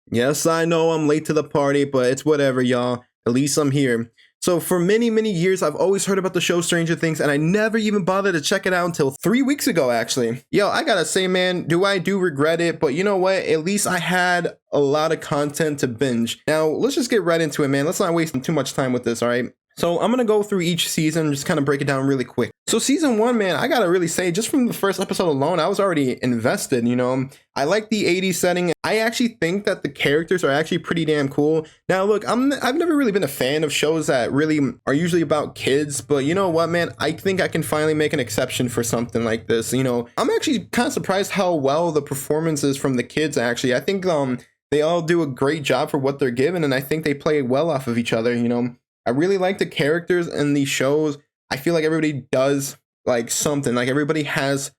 Yes, I know I'm late to the party, but it's whatever, y'all. At least I'm here. So for many, many years, I've always heard about the show Stranger Things, and I never even bothered to check it out until 3 weeks ago, actually. Yo, I gotta say, man, I do regret it, but you know what? At least I had a lot of content to binge. Now, let's just get right into it, man. Let's not waste too much time with this, all right? So I'm gonna go through each season, just kind of break it down really quick. So season 1, man, I gotta really say, just from the first episode alone, I was already invested, I like the 80s setting. I actually think that the characters are actually pretty damn cool. Now, look, I've never really been a fan of shows that really are usually about kids, but you know what, man? I think I can finally make an exception for something like this. I'm actually kind of surprised how well the performance is from the kids, actually. I think they all do a great job for what they're given, and I think they play well off of each other, I really like the characters in these shows. I feel like everybody does like something, like everybody has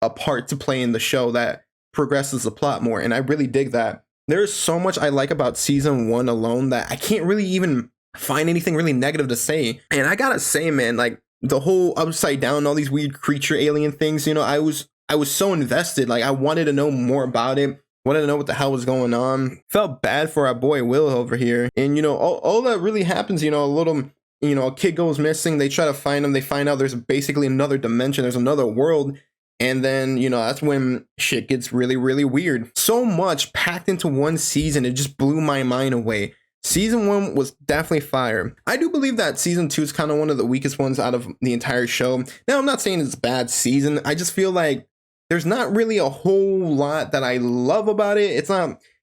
a part to play in the show that progresses the plot more, and I really dig that. There's so much I like about season 1 alone that I can't really even find anything really negative to say. And I gotta say, man, like the whole upside down, all these weird creature alien things, I was so invested. Like I wanted to know more about it. Wanted to know what the hell was going on. Felt bad for our boy Will over here. And all that really happens, a kid goes missing, they try to find him, they find out there's basically another dimension, there's another world, and then, that's when shit gets really, really weird. So much packed into one season, it just blew my mind away. Season 1 was definitely fire. I do believe that season 2 is kind of one of the weakest ones out of the entire show. Now, I'm not saying it's a bad season, I just feel like there's not really a whole lot that I love about it.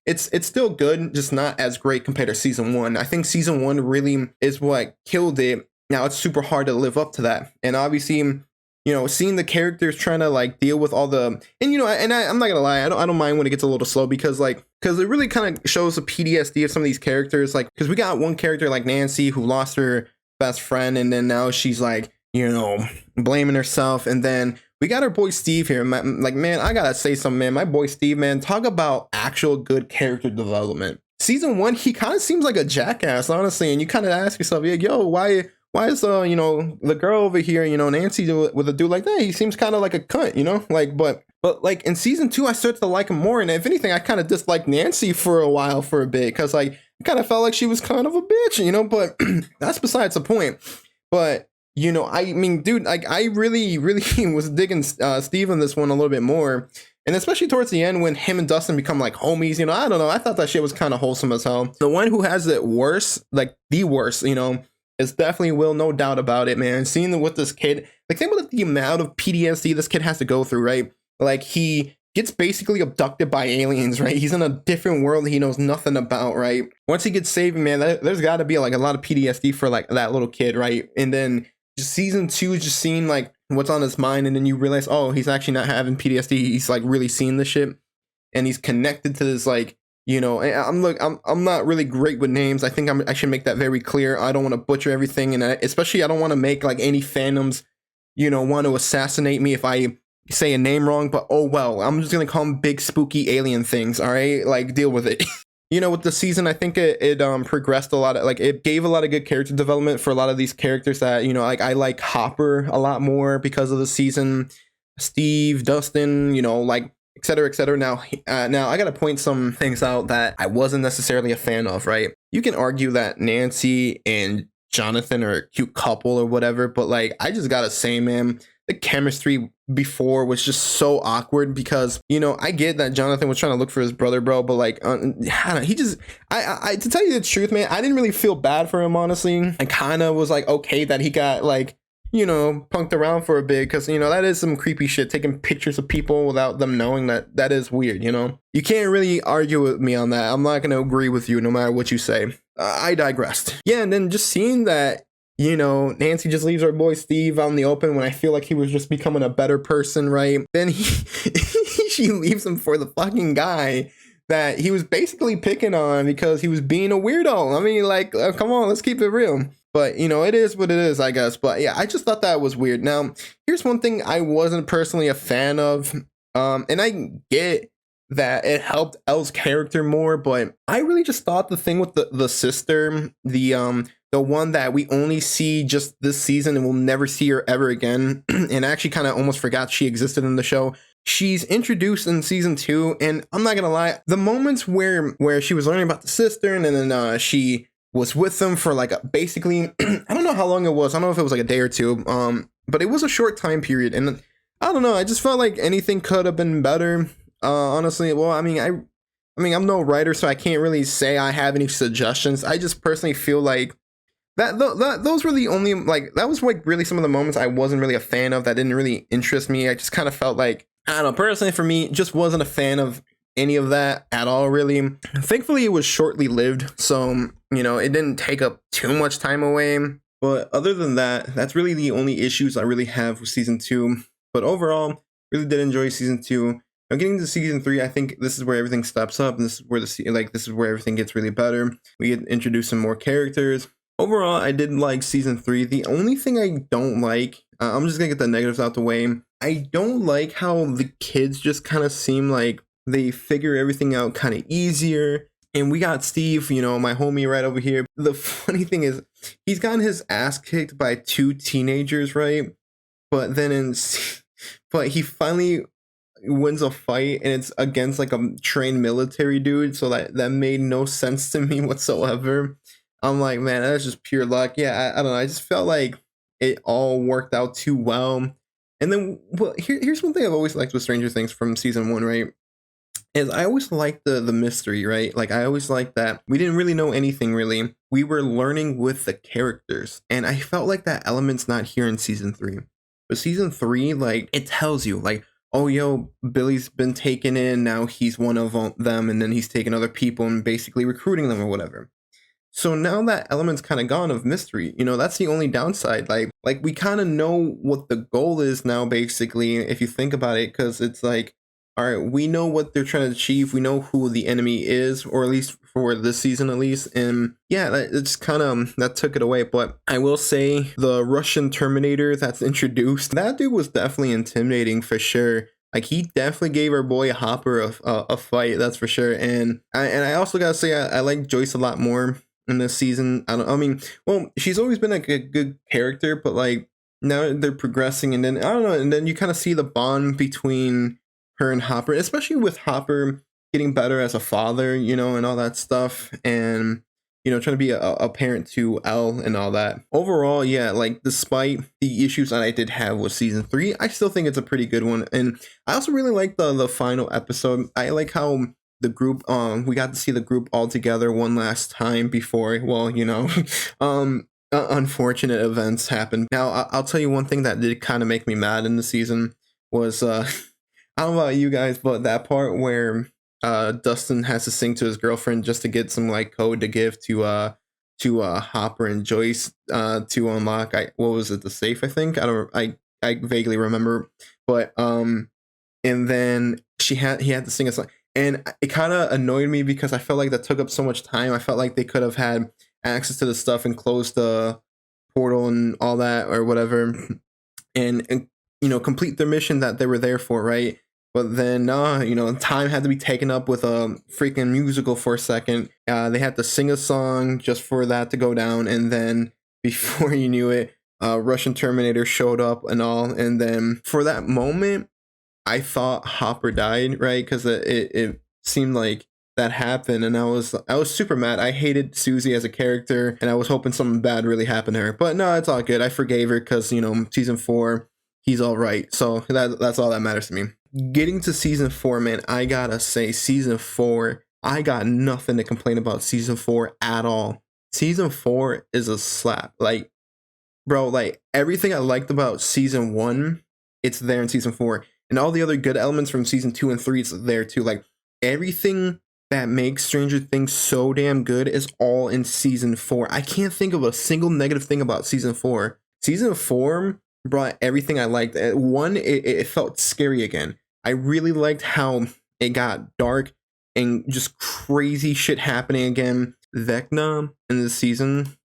It's still good, just not as great compared to season 1. I think season 1 really is what killed it. Now it's super hard to live up to that. And obviously, seeing the characters trying to like deal with all the, and I'm not gonna lie, I don't mind when it gets a little slow because it really kind of shows the PTSD of some of these characters. Like, because we got one character like Nancy who lost her best friend, and then now she's like, blaming herself, and then we got our boy Steve here. Man, I gotta say something, man. My boy Steve, man, talk about actual good character development. Season 1, he kind of seems like a jackass, honestly, and you kind of ask yourself, yeah, yo, why is the girl over here, Nancy with a dude like that? He seems kind of like a cunt, but like in season 2, I started to like him more, and if anything, I kind of disliked Nancy for a bit, because like I kind of felt like she was kind of a bitch, but that's besides the point. But I mean, dude, like I really, really was digging Steve in this one a little bit more. And especially towards the end when him and Dustin become like homies, I don't know. I thought that shit was kind of wholesome as hell. The one who has it worse, like the worst, is definitely Will, no doubt about it, man. Seeing with this kid, like think about the amount of PTSD this kid has to go through, right? Like he gets basically abducted by aliens, right? He's in a different world he knows nothing about, right? Once he gets saved, man, there's got to be like a lot of PTSD for like that little kid, right? And then season 2 is just seeing like what's on his mind, and then you realize, oh, he's actually not having PTSD. He's like really seeing this shit, and he's connected to this like, I'm not really great with names. I think I should make that very clear. I don't want to butcher everything, and especially I don't want to make like any fandoms, want to assassinate me if I say a name wrong. But oh well, I'm just gonna call them big spooky alien things. All right, like deal with it. With the season, I think it progressed a lot. Like it gave a lot of good character development for a lot of these characters that, like I like Hopper a lot more because of the season, Steve, Dustin, like et cetera, et cetera. Now I got to point some things out that I wasn't necessarily a fan of, right? You can argue that Nancy and Jonathan are a cute couple or whatever, but like, I just got to say, man, the chemistry before was just so awkward because, I get that Jonathan was trying to look for his brother, bro, but like, he just, I to tell you the truth, man, I didn't really feel bad for him, honestly. I kind of was like, okay, that he got like, punked around for a bit, because, that is some creepy shit, taking pictures of people without them knowing that is weird, You can't really argue with me on that. I'm not going to agree with you no matter what you say. I digressed. Yeah, and then just seeing that, Nancy just leaves our boy Steve out in the open when I feel like he was just becoming a better person, right? Then she leaves him for the fucking guy that he was basically picking on because he was being a weirdo. I mean, like, come on, let's keep it real. But, it is what it is, I guess. But yeah, I just thought that was weird. Now, here's one thing I wasn't personally a fan of. And I get that it helped Elle's character more, but I really just thought the thing with the sister, the one that we only see just this season and we'll never see her ever again, and I actually kind of almost forgot she existed in the show. she's introduced in season 2, and I'm not gonna lie, the moments where she was learning about the cistern, and then she was with them for like basically I don't know how long it was. I don't know if it was like a day or two, but it was a short time period, and I don't know, I just felt like anything could have been better, honestly. Well, I mean, I'm no writer, so I can't really say I have any suggestions. I just personally feel like those were the only, like, that was like really some of the moments I wasn't really a fan of, that didn't really interest me. I just kind of felt like, I don't know, personally for me, just wasn't a fan of any of that at all, really. Thankfully, it was shortly lived, so, you know, it didn't take up too much time away. But other than that, that's really the only issues I really have with season 2. But overall, really did enjoy season 2. Now, getting to season 3, I think this is where everything steps up, and this is where this is where everything gets really better. We get introduced some more characters. Overall, I did like season 3. The only thing I don't like, I'm just gonna get the negatives out the way. I don't like how the kids just kind of seem like they figure everything out kind of easier. And we got Steve, you know, my homie right over here. The funny thing is, he's gotten his ass kicked by 2 teenagers, right? But then but he finally wins a fight, and it's against like a trained military dude, so that made no sense to me whatsoever. I'm like, man, that's just pure luck. Yeah, I don't know. I just felt like it all worked out too well. And then, well, here's one thing I've always liked with Stranger Things from season 1, right? Is I always liked the mystery, right? Like, I always liked that we didn't really know anything, really. We were learning with the characters. And I felt like that element's not here in season 3. But season 3, like, it tells you, like, oh, yo, Billy's been taken in, now he's one of them, and then he's taking other people and basically recruiting them or whatever. So now that element's kind of gone of mystery, you know, that's the only downside. Like we kind of know what the goal is now, basically, if you think about it, because it's like, all right, we know what they're trying to achieve. We know who the enemy is, or at least for this season, at least. And yeah, it's kind of, that took it away. But I will say the Russian Terminator that's introduced, that dude was definitely intimidating for sure. Like, he definitely gave our boy Hopper a fight, that's for sure. And I also gotta say, I like Joyce a lot more in this season. I mean, well, she's always been like a good character, but like now they're progressing, and then I don't know, and then you kind of see the bond between her and Hopper, especially with Hopper getting better as a father, you know, and all that stuff, and you know, trying to be a parent to Elle and all that. Overall, yeah, like, despite the issues that I did have with season 3, I still think it's a pretty good one. And I also really like the final episode. I like how the group, we got to see the group all together one last time before, well, you know, unfortunate events happened. Now, I'll tell you one thing that did kind of make me mad in the season was, I don't know about you guys, but that part where Dustin has to sing to his girlfriend just to get some like code to give to Hopper and Joyce to unlock, what was it, the safe, I think? I vaguely remember, but and then he had to sing a song. And it kind of annoyed me because I felt like that took up so much time. I felt like they could have had access to the stuff and closed the portal and all that or whatever, and you know, complete their mission that they were there for, right? But then, you know, time had to be taken up with a freaking musical for a second. They had to sing a song just for that to go down, and then before you knew it, Russian Terminator showed up and all. And then for that moment, I thought Hopper died, right? Because it seemed like that happened, and I was super mad. I hated Susie as a character, and I was hoping something bad really happened to her. But no, it's all good. I forgave her because, you know, season 4, he's all right. So that's all that matters to me. Getting to season 4, man, I gotta say, season 4, I got nothing to complain about season 4 at all. Season 4 is a slap. Like, bro, like, everything I liked about season 1, it's there in season 4. And all the other good elements from season 2 and 3 is there too. Like, everything that makes Stranger Things so damn good is all in season 4. I can't think of a single negative thing about season 4. Season 4 brought everything I liked. One, it felt scary again. I really liked how it got dark and just crazy shit happening again. Vecna in this season,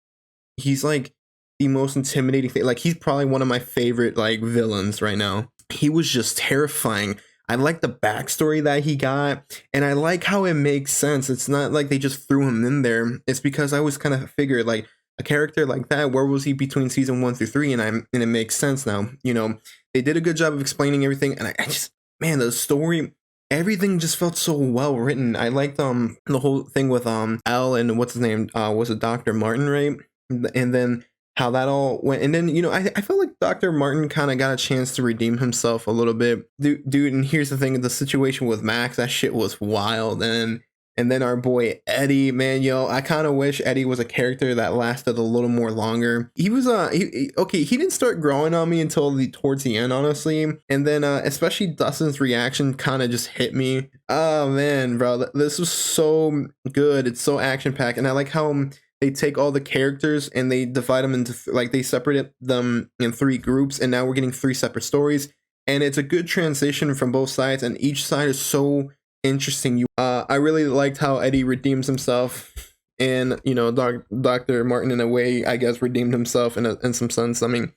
he's like the most intimidating thing. Like, he's probably one of my favorite like villains right now. He was just terrifying. I like the backstory that he got, and I like how it makes sense. It's not like they just threw him in there. It's because I was kind of figured, like, a character like that, where was he between season 1 through 3? And it makes sense now. You know, they did a good job of explaining everything, and I just, man, the story, everything just felt so well written. I liked the whole thing with Al and what's his name, was it Dr. Martin, right? And then how that all went, and then I felt like Dr. Martin kind of got a chance to redeem himself a little bit, dude. And here's the thing: the situation with Max, that shit was wild, and then our boy Eddie, man, I kind of wish Eddie was a character that lasted a little more longer. He was okay, he didn't start growing on me until towards the end, honestly. And then especially Dustin's reaction kind of just hit me. Oh man, bro, this was so good. It's so action packed, and I like how they take all the characters and they divide them into like they separated them in 3 groups, and now we're getting 3 separate stories, and it's a good transition from both sides, and each side is so interesting. I really liked how Eddie redeems himself, and Dr. Martin in a way, I guess, redeemed himself in some sense. I mean,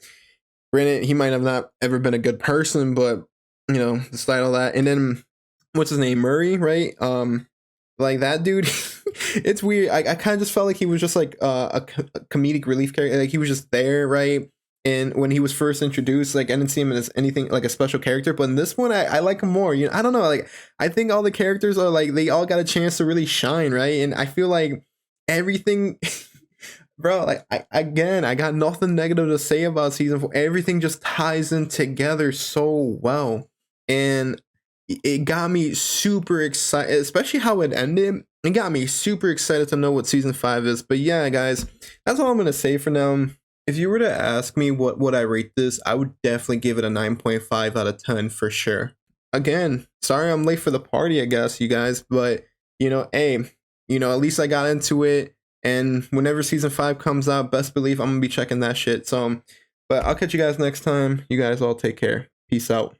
granted, he might have not ever been a good person, but despite all that. And then what's his name, Murray, right? Like that dude. It's weird. I kind of just felt like he was just like a comedic relief character. Like he was just there, right? And when he was first introduced, like I didn't see him as anything like a special character. But in this one, I like him more. I don't know. Like I think all the characters are like they all got a chance to really shine, right? And I feel like everything, bro. Like I got nothing negative to say about season 4. Everything just ties in together so well, and it got me super excited, especially how it ended. It got me super excited to know what season 5 is. But yeah, guys, that's all I'm gonna say for now. If you were to ask me what would I rate this, I would definitely give it a 9.5 out of 10 for sure. Again, sorry I'm late for the party, I guess, you guys, but hey, at least I got into it, and whenever season 5 comes out, best believe I'm gonna be checking that shit. So, but I'll catch you guys next time. You guys all take care. Peace out.